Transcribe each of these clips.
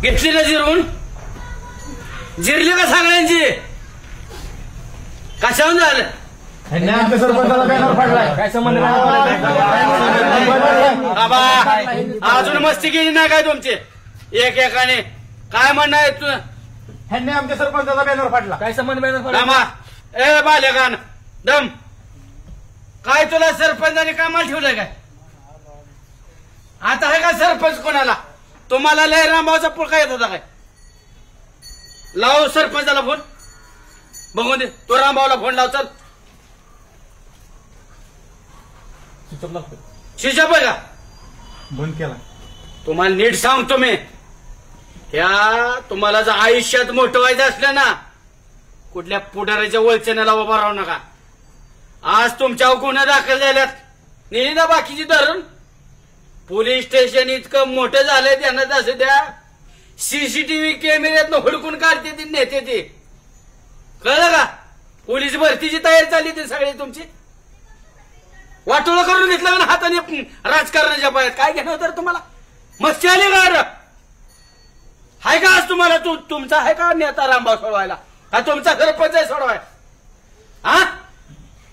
घेतली का जिरून? जिरली का सगळ्यांची? कशाहून झालं? काय संबंध अजून मस्ती केली नाही काय तुमची एकेकाने? काय म्हणणं आहे तू? ह्यांनी आमच्या सरपंचाचा बॅनर फाडला. काय संबंध बॅनर फाडला? रामा ए बालेगान दम काय तुला सरपंचाने कामाला ठेवलंय काय? आता आहे का सरपंच कोणाला? तुम्हाला लय रामभाऊचा पुळका येत होता काय? लाव सरपंचाला फोन बघून दे. तो रामभाऊला फोन लाव. चल शिशप आहे का? बंद केला. तुम्हाला नीट सांगतो मी, तुम्हाला जर आयुष्यात मोठं व्हायचं असलं ना, कुठल्या पुढाऱ्याच्या वळचण्याला उभा राहू नका. आज तुमच्यावर गुन्हे दाखल झाल्यात, नेली ना बाकीची धरून. पोलीस स्टेशन इतकं मोठं झालंय त्यांना तसं द्या. सीसीटीव्ही कॅमेऱ्यातनं हुडकून काढते ती नेते ती. कळलं का? पोलीस भरतीची तयारी चालली ती सगळी तुमची. वाटोळं करून घेतलं ना हाताने राजकारणाच्या पायात. काय घेणं तर तुम्हाला मस्ती आली का? हाय का आज तुम्हाला? तुमचा आहे का नेता रामभाऊ सोडवायला? हा तुमचा सरपंच आहे सोडवाय? हा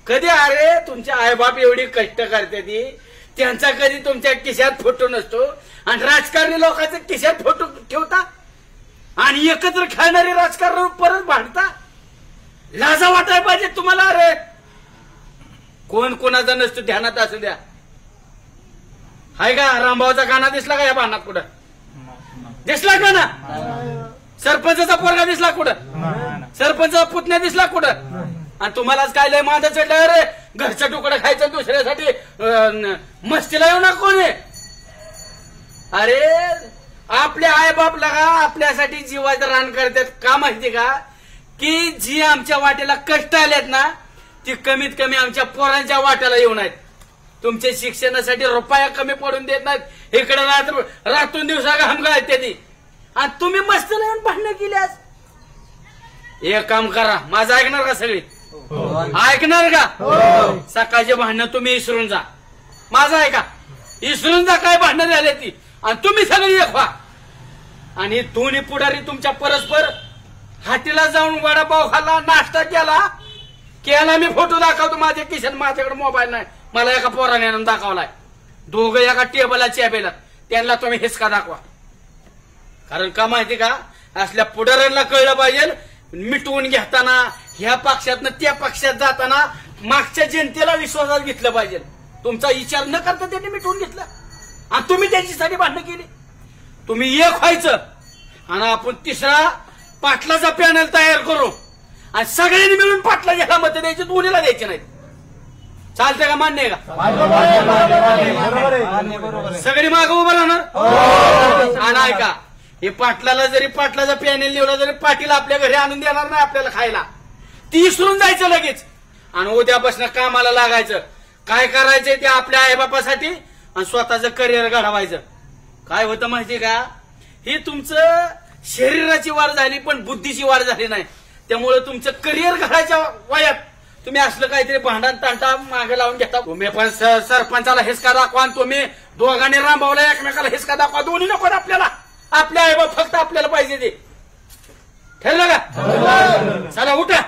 कधी? अरे तुमचे आईबाप एवढी कष्ट करते ती, त्यांचा कधी तुमच्या खिशात फोटो नसतो. आणि राजकारणी लोकांच्या खिशात फोटो ठेवता आणि एकत्र खेळणारे राजकारण परत भांडता. लाजा वाटायला पाहिजे तुम्हाला. अरे कोण कोणाचा नसतो ध्यानात असू द्या. हाय का रामभाऊचा गाणा दिसला का या भांडणात? कुठं दिसला का ना? सरपंचाचा पोरगा दिसला कुठं? सरपंचाचा पुतण्या दिसला कुठं? आणि तुम्हालाच काय लय मांदा चढलं रे? घरचा तुकडा खायचा दुसऱ्यासाठी मस्तीला येऊ ना कोणी? अरे आपल्या आईबाप लगा आपल्यासाठी जीवाचं रान करतात का माहिती का? की जी आमच्या वाटेला कष्ट आलेत ना, ती कमीत कमी आमच्या पोरांच्या वाट्याला येऊन आहेत. तुमच्या शिक्षणासाठी रुपया कमी पडून देत नाहीत. इकडे रातून दिवसा घाम घालते ती. आणि तुम्ही मस्तीला येऊन भांडणं केल्यास. एक काम करा, माझं ऐकणार का सगळी? ऐकणार का? सकाळचे भांडणं तुम्ही विसरून जा. माझं ऐका, विसरून जा काय भांडणं झाली ती. आणि तुम्ही सगळी एक व्हा. आणि दोन्ही पुढारी तुमच्या परस्पर हाटीला जाऊन वडापाव खाल्ला, नाश्ता केला मी फोटो दाखवतो. माझ्या किशन माझ्याकडे मोबाईल नाही. मला एका पोराने आणून दाखवलाय. दोघं एका टेबलला चॅपेला. त्यांना तुम्ही हिसका दाखवा. कारण का माहिती का? असल्या पुढाऱ्यांना कळलं पाहिजे मिटवून घेताना, ह्या पक्षातनं त्या पक्षात जाताना मागच्या जनतेला विश्वासात घेतलं पाहिजे. तुमचा विचार न करता त्यांनी मिटवून घेतलं आणि तुम्ही त्यांच्यासाठी भांडणं केली. तुम्ही एक व्हायचं आणि आपण तिसरा पाटलाचा पॅनल तयार करू आणि सगळ्यांनी मिळून पाटलाच्या मत द्यायचे, दोन्हीला द्यायचे नाहीत. चालतंय का? मान्य आहे का? सगळी मागं उभं राहणार. आणि ऐका, हे पाटलाला जरी पाटलाचा पॅनल निवडला तरी पाटील आपल्या घरी आणून देणार नाही आपल्याला खायला. ती विसरून जायचं लगेच आणि उद्यापासून कामाला लागायचं. काय करायचंय ते आपल्या आईबापासाठी आणि स्वतःचं करिअर घडवायचं. काय होतं माहिती का? ही तुमचं शरीराची वाढ झाली पण बुद्धीची वाढ झाली नाही. त्यामुळे तुमचं करिअर घडायच्या वयात तुम्ही असलं काहीतरी भांडण तांटा मागे लावून घेता. तुम्ही पण सरपंचाला हिसका दाखवा आणि तुम्ही दोघांनी रामभाऊला एकमेकाला हिसका दाखवा. दोन्ही नको आपल्याला. आपल्या आईबाप फक्त आपल्याला पाहिजे ते. ठरलं का? चला उठा.